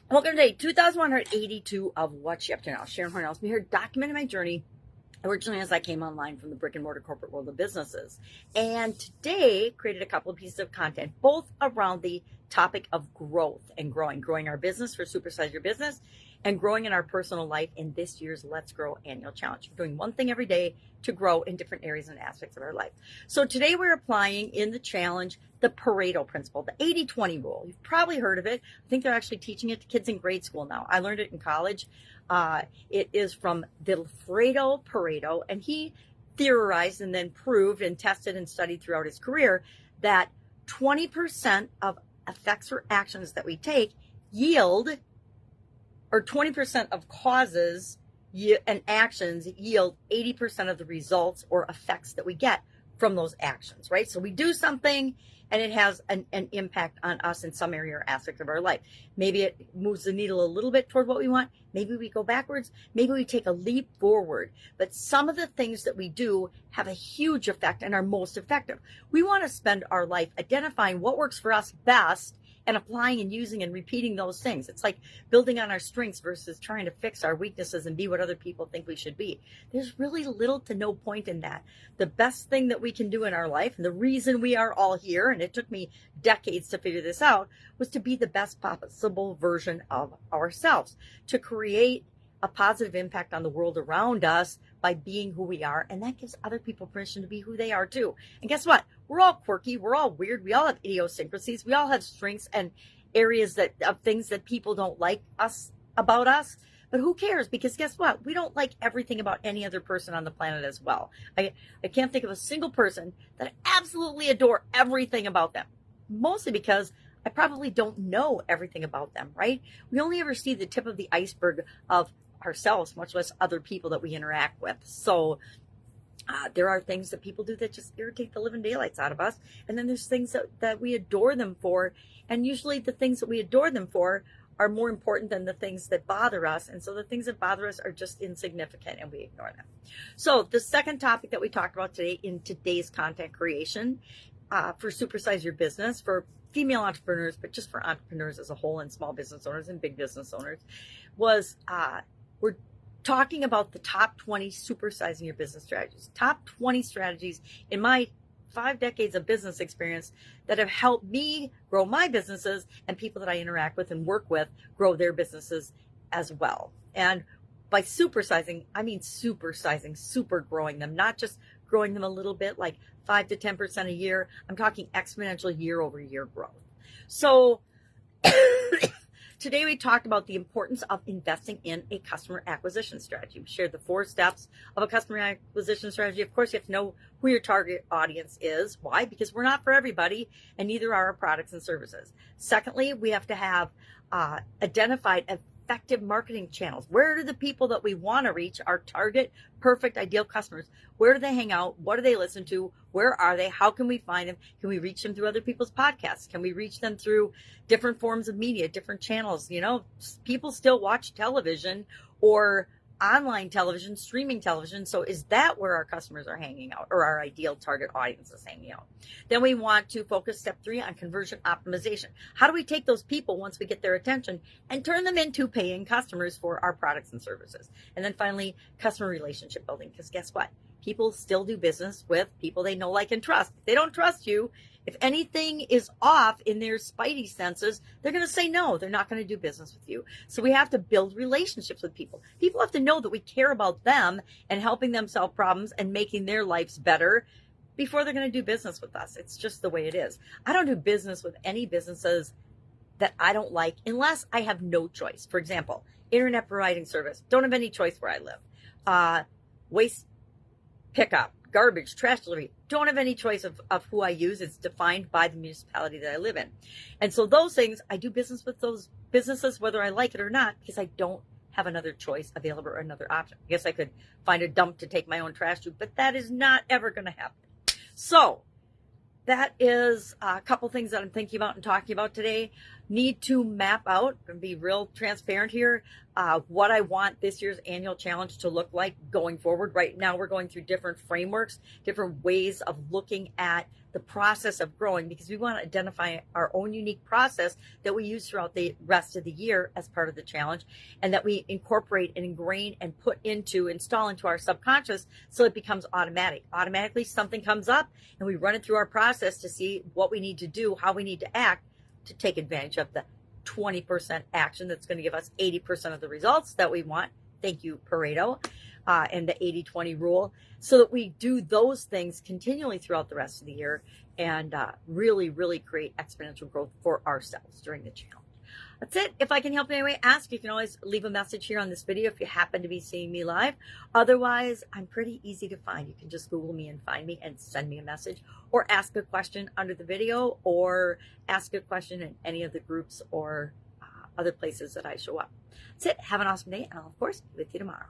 Welcome to day 2182 of What You Up To Now. Sharon Horne-Ellstrom here, documenting my journey originally as I came online from the brick and mortar corporate world of businesses. And today created a couple of pieces of content, both around the topic of growth and growing our business for Supersize Your Business and growing in our personal life in this year's Let's Grow Annual Challenge. We're doing one thing every day to grow in different areas and aspects of our life. So today we're applying in the challenge the Pareto principle, the 80-20 rule. You've probably heard of it. I think they're actually teaching it to kids in grade school now. I learned it in college. It is from Vilfredo Pareto, and he theorized and then proved and tested and studied throughout his career that 20% of effects or actions that we take yield, or 20% of causes and actions yield 80% of the results or effects that we get from those actions, right? So we do something and it has an impact on us in some area or aspect of our life. Maybe it moves the needle a little bit toward what we want. Maybe we go backwards. Maybe we take a leap forward. But some of the things that we do have a huge effect and are most effective. We want to spend our life identifying what works for us best and applying and using and repeating those things. It's like building on our strengths versus trying to fix our weaknesses and be what other people think we should be. There's really little to no point in that. The best thing that we can do in our life, and the reason we are all here, and it took me decades to figure this out, was to be the best possible version of ourselves, to create a positive impact on the world around us by being who we are. And that gives other people permission to be who they are too. And guess what? We're all quirky. We're all weird. We all have idiosyncrasies. We all have strengths and areas of things that people don't like about us. But who cares? Because guess what? We don't like everything about any other person on the planet as well. I can't think of a single person that I absolutely adore everything about them. Mostly because I probably don't know everything about them, right? We only ever see the tip of the iceberg of ourselves, much less other people that we interact with. So there are things that people do that just irritate the living daylights out of us. And then there's things that we adore them for. And usually the things that we adore them for are more important than the things that bother us. And so the things that bother us are just insignificant and we ignore them. So the second topic that we talked about today in today's content creation for Supersize Your Business, for female entrepreneurs, but just for entrepreneurs as a whole and small business owners and big business owners, was we're talking about the top 20 supersizing your business strategies. Top 20 strategies in my 5 decades of business experience that have helped me grow my businesses and people that I interact with and work with grow their businesses as well. And by supersizing, I mean supersizing, super growing them, not just growing them a little bit, like 5 to 10% a year. I'm talking exponential year over year growth. So today we talked about the importance of investing in a customer acquisition strategy. We shared the 4 steps of a customer acquisition strategy. Of course, you have to know who your target audience is. Why? Because we're not for everybody, and neither are our products and services. Secondly, we have to have identified effective marketing channels. Where do the people that we want to reach, our target, perfect, ideal customers, where do they hang out? What do they listen to? Where are they? How can we find them? Can we reach them through other people's podcasts? Can we reach them through different forms of media, different channels? You know, people still watch television or online television, streaming television. So is that where our customers are hanging out, or our ideal target audience is hanging out? Then we want to focus step 3 on conversion optimization. How do we take those people once we get their attention and turn them into paying customers for our products and services? And then finally, customer relationship building. Because guess what? People still do business with people they know, like, and trust. If they don't trust you, if anything is off in their spidey senses, they're going to say no. They're not going to do business with you. So we have to build relationships with people. People have to know that we care about them and helping them solve problems and making their lives better before they're going to do business with us. It's just the way it is. I don't do business with any businesses that I don't like unless I have no choice. For example, internet providing service. Don't have any choice where I live. Waste pickup, garbage, trash delivery. Don't have any choice of who I use. It's defined by the municipality that I live in. And so those things, I do business with those businesses whether I like it or not, because I don't have another choice available or another option. I guess I could find a dump to take my own trash to, but that is not ever going to happen. So that is a couple things that I'm thinking about and talking about today. Need to map out and be real transparent here, what I want this year's annual challenge to look like going forward. Right now, we're going through different frameworks, different ways of looking at the process of growing, because we want to identify our own unique process that we use throughout the rest of the year as part of the challenge, and that we incorporate and ingrain and install into our subconscious, so it becomes automatic. Automatically something comes up and we run it through our process to see what we need to do, how we need to act to take advantage of the 20% action that's going to give us 80% of the results that we want. Thank you, Pareto, and the 80-20 rule, so that we do those things continually throughout the rest of the year and really, really create exponential growth for ourselves during the challenge. That's it. If I can help in any way, ask. You can always leave a message here on this video if you happen to be seeing me live. Otherwise, I'm pretty easy to find. You can just Google me and find me and send me a message, or ask a question under the video, or ask a question in any of the groups or other places that I show up. That's it. Have an awesome day, and I'll, of course, be with you tomorrow.